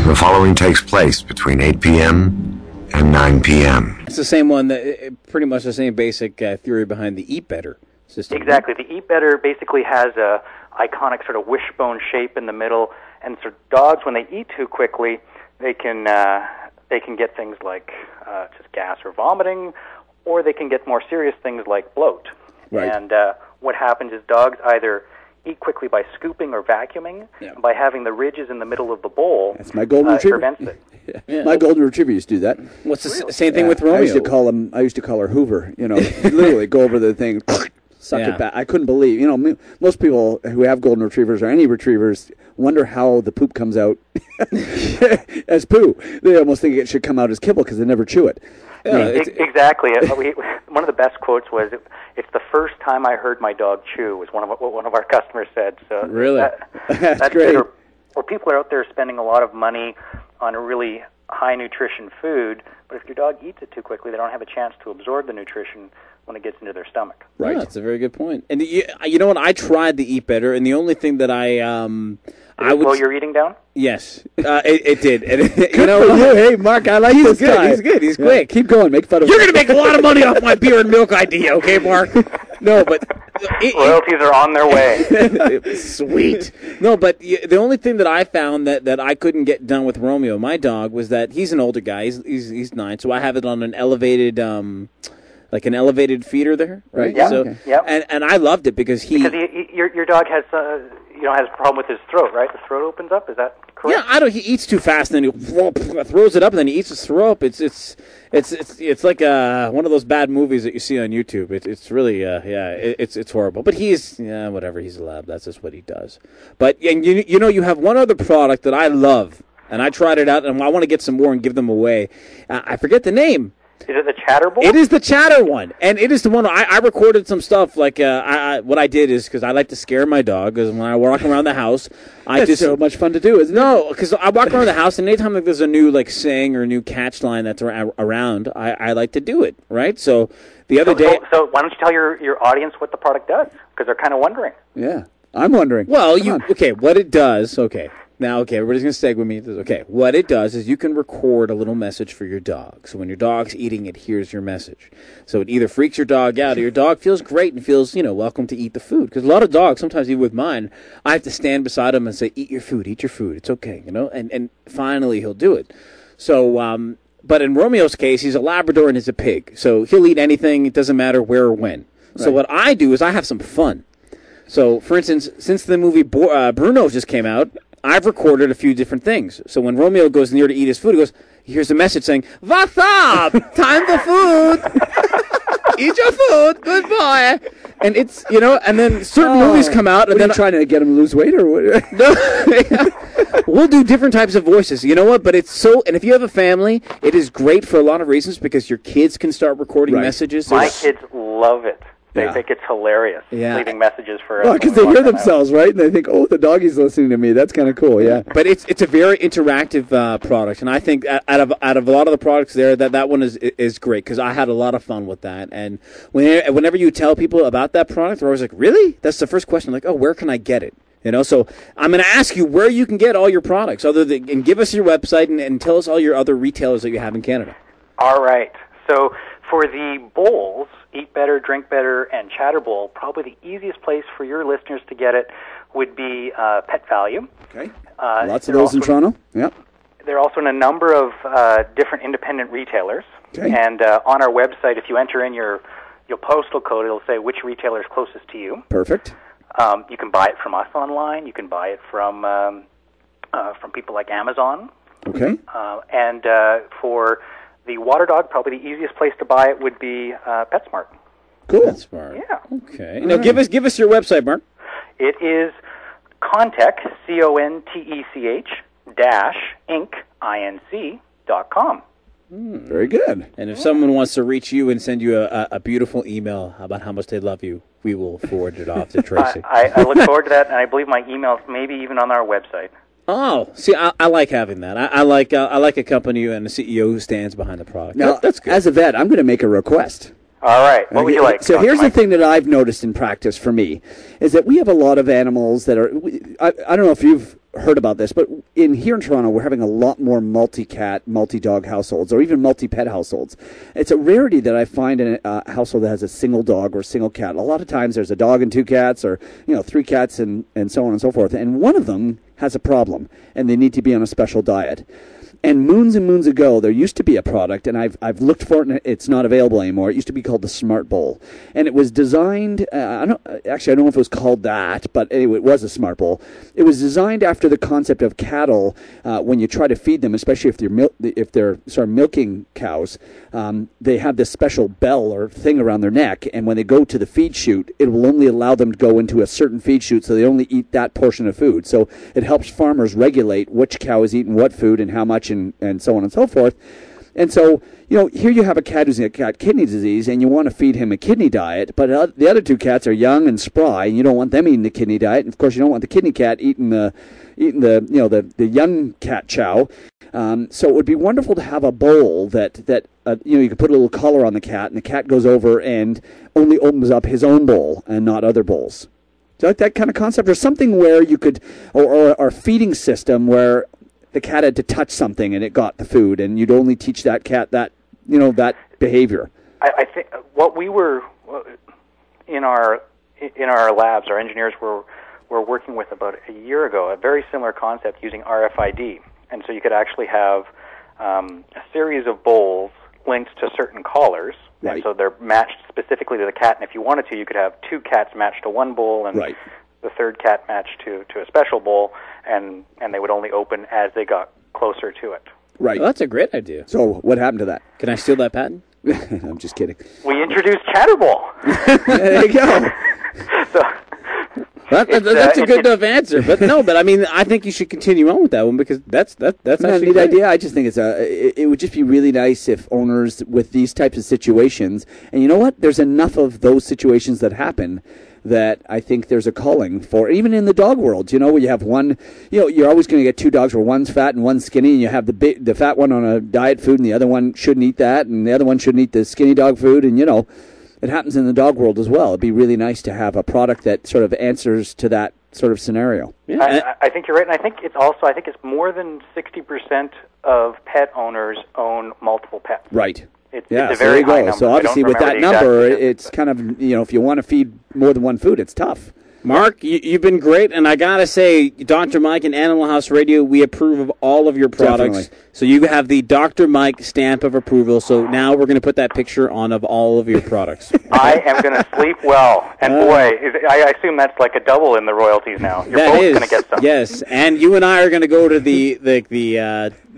The following takes place between 8 p.m. and 9 p.m. It's the same one, that pretty much the same basic theory behind the Eat Better system. Exactly. The Eat Better basically has a iconic sort of wishbone shape in the middle, and so dogs, when they eat too quickly, they can get things like just gas or vomiting, or they can get more serious things like bloat. Right. And what happens is dogs either eat quickly by scooping or vacuuming. Yeah. By having the ridges in the middle of the bowl, That's my golden retriever. prevents it. Yeah. My golden retriever used to do that. What's the same thing with Romeo? I used to call her Hoover. You know, literally go over the thing, suck it back. I couldn't believe. You know, most people who have golden retrievers or any retrievers wonder how the poop comes out as poo. They almost think it should come out as kibble because they never chew it. Yeah, exactly. One of the best quotes was, "It's the first time I heard my dog chew." Was what one of our customers said. So really, that's great. Or people are out there spending a lot of money on a really high nutrition food, but if your dog eats it too quickly, they don't have a chance to absorb the nutrition when it gets into their stomach. Right. Yeah, that's a very good point. And you know what? I tried the Eat Better, and the only thing that I would slow your eating down. Yes, it did. And you know what? Hey, Mark, I like this guy. He's good. He's quick. Keep going. Make fun of. You're going to make a lot of money off my beer and milk idea, okay, Mark? No, but royalties are on their way. Sweet. No, but the only thing that I found that I couldn't get done with Romeo, my dog, was that he's an older guy. He's 9, so I have it on an elevated like an elevated feeder there, right? Yeah. So, okay. Yep. And I loved it because your dog has has a problem with his throat, right? The throat opens up. Is that correct? Yeah, he eats too fast, and then he throws it up, and then he eats his throat up. It's like one of those bad movies that you see on YouTube. It's really it's horrible. But he's whatever. He's a lab. That's just what he does. But and you have one other product that I love, and I tried it out, and I want to get some more and give them away. I forget the name. Is it the Chatter Bowl? It is the Chatter one, and it is the one I recorded some stuff. Like what I did is because I like to scare my dog. Because when I walk around the house, That's so much fun to do, isn't it? No, because I walk around the house, and anytime there's a new saying or a new catch line that's around, I like to do it. Right. So the other day. So why don't you tell your audience what the product does? Because they're kind of wondering. Yeah, I'm wondering. Well, what it does. Okay. Now, everybody's going to stay with me. Okay, what it does is you can record a little message for your dog. So when your dog's eating, it hears your message. So it either freaks your dog out, or your dog feels great and feels, welcome to eat the food. Because a lot of dogs, sometimes even with mine, I have to stand beside them and say, eat your food, it's okay, and finally he'll do it. So, but in Romeo's case, he's a Labrador and he's a pig. So he'll eat anything, it doesn't matter where or when. Right. So what I do is I have some fun. So, for instance, since the movie Bruno just came out, I've recorded a few different things. So when Romeo goes near to eat his food, he hears a message saying, "What's up? Time for food. Eat your food. Good boy." And it's, and then certain movies come out. And then trying to get him to lose weight or what? No, we'll do different types of voices. You know what? But it's and if you have a family, it is great for a lot of reasons because your kids can start recording messages. My kids love it. They think it's hilarious, leaving messages for us. Well, because they hear themselves, right? And they think, oh, the doggy's listening to me. That's kind of cool, yeah. But it's a very interactive product. And I think out of a lot of the products there, that one is great because I had a lot of fun with that. And whenever you tell people about that product, they're always like, really? That's the first question. Like, oh, where can I get it? So I'm going to ask you where you can get all your products, and give us your website and tell us all your other retailers that you have in Canada. All right. So for the bowls, Eat Better, Drink Better, and Chatter Bowl, probably the easiest place for your listeners to get it would be Pet Value. Okay. Lots of those in Toronto. Yep. They're also in a number of different independent retailers. Okay. And on our website, if you enter in your postal code, it'll say which retailer is closest to you. Perfect. You can buy it from us online. You can buy it from people like Amazon. Okay. And for the water dog, probably the easiest place to buy it would be PetSmart. Cool. PetSmart. Yeah. Okay. Now give us your website, Mark. It is Contech, CONTECH -Inc.com. Very good. And if someone wants to reach you and send you a beautiful email about how much they love you, we will forward it off to Tracy. I look forward to that, and I believe my email is maybe even on our website. Oh, see, I like having that. I like a company and a CEO who stands behind the product. Now, that's good. As a vet, I'm going to make a request. All right. What would you like? So here's the thing that I've noticed in practice for me, is that we have a lot of animals that are, I don't know if you've heard about this, but here in Toronto, we're having a lot more multi-cat, multi-dog households, or even multi-pet households. It's a rarity that I find in a household that has a single dog or a single cat. A lot of times there's a dog and 2 cats, or 3 cats and so on and so forth. And one of them has a problem, and they need to be on a special diet. And moons ago, there used to be a product, and I've looked for it, and it's not available anymore. It used to be called the Smart Bowl, and it was designed. I don't know if it was called that, but anyway, it was a Smart Bowl. It was designed after the concept of cattle. When you try to feed them, especially if they're milking cows, they have this special bell or thing around their neck, and when they go to the feed chute, it will only allow them to go into a certain feed chute, so they only eat that portion of food. So it helps farmers regulate which cow is eating what food and how much, and so on and so forth. And so, here you have a cat who's got kidney disease, and you want to feed him a kidney diet, but the other 2 cats are young and spry, and you don't want them eating the kidney diet. And of course, you don't want the kidney cat eating the young cat chow. So it would be wonderful to have a bowl that you could put a little collar on the cat, and the cat goes over and only opens up his own bowl and not other bowls. Do you like that kind of concept, or something where you could, or a feeding system where the cat had to touch something and it got the food, and you'd only teach that cat that behavior. I think what we were in our labs, our engineers were working with about a year ago, a very similar concept using RFID, and so you could actually have a series of bowls linked to certain collars, right. And so they're matched specifically to the cat. And if you wanted to, you could have 2 cats matched to one bowl, and right. the 3rd cat matched to a special bowl, and they would only open as they got closer to it. Right. Well, that's a great idea. So what happened to that? Can I steal that patent? I'm just kidding. We introduced Chatterbowl. There you go. So that's a good enough answer. But no, I mean, I think you should continue on with that one, because that's actually a neat idea. I just think it would just be really nice if owners with these types of situations, and you know what? There's enough of those situations that happen that I think there's a calling for, even in the dog world, where you have one, you're always going to get 2 dogs where one's fat and one's skinny, and you have the fat one on a diet food, and the other one shouldn't eat that, and the other one shouldn't eat the skinny dog food, and it happens in the dog world as well. It'd be really nice to have a product that sort of answers to that sort of scenario. Yeah. I think you're right, and I think it's more than 60% of pet owners own multiple pets. Right. It's a very there you high go. number. So obviously with that number, it's kind of, if you want to feed more than one food, it's tough. Mark, you've been great, and I gotta say, Dr. Mike and Animal House Radio, we approve of all of your products. Definitely. So you have the Dr. Mike stamp of approval. So now we're going to put that picture on of all of your products. I am going to sleep well, and boy, I assume that's like a double in the royalties now. You're both going to get some. Yes, and you and I are going to go to the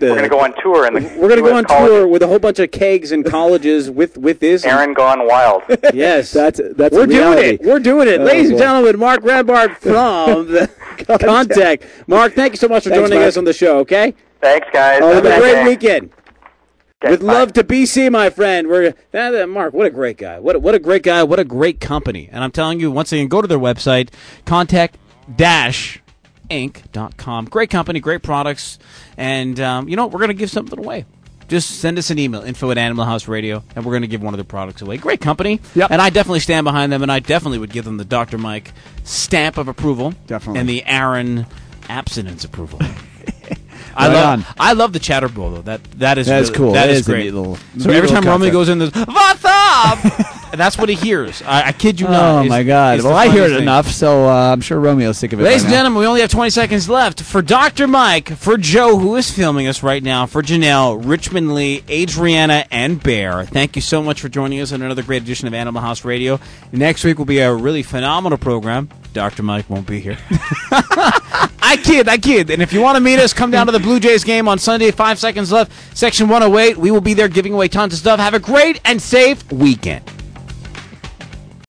we're going to go on tour. We're going to go on tour with a whole bunch of kegs and colleges with this. Aaron Gone Wild. Yes, that's we're reality. doing it. We're doing it, ladies and gentlemen. Mark Radbard from the Contact. Mark, thank you so much for joining us on the show. Okay. Thanks, guys. Have a great weekend. Okay, with bye. love to BC, my friend. Mark, what a great guy. What a great guy. What a great company. And I'm telling you, once again, go to their website, contact-inc.com. Great company, great products. And, we're going to give something away. Just send us an email, info@Animal House Radio, and we're going to give one of their products away. Great company. Yep. And I definitely stand behind them, and I definitely would give them the Dr. Mike stamp of approval. Definitely. And the Aaron abstinence approval. I love the chatter bowl though. That is really cool. That is great. So every time Romeo goes in, there's "What's up?" and that's what he hears. I kid you not. Oh my God! Well, I hear it enough, so I'm sure Romeo's sick of it. Ladies and gentlemen, we only have 20 seconds left. For Dr. Mike, for Joe, who is filming us right now, for Janelle, Richmond Lee, Adriana, and Bear, thank you so much for joining us on another great edition of Animal House Radio. Next week will be a really phenomenal program. Dr. Mike won't be here. I kid. And if you want to meet us, come down to the Blue Jays game on Sunday, 5 seconds left, Section 108. We will be there giving away tons of stuff. Have a great and safe weekend.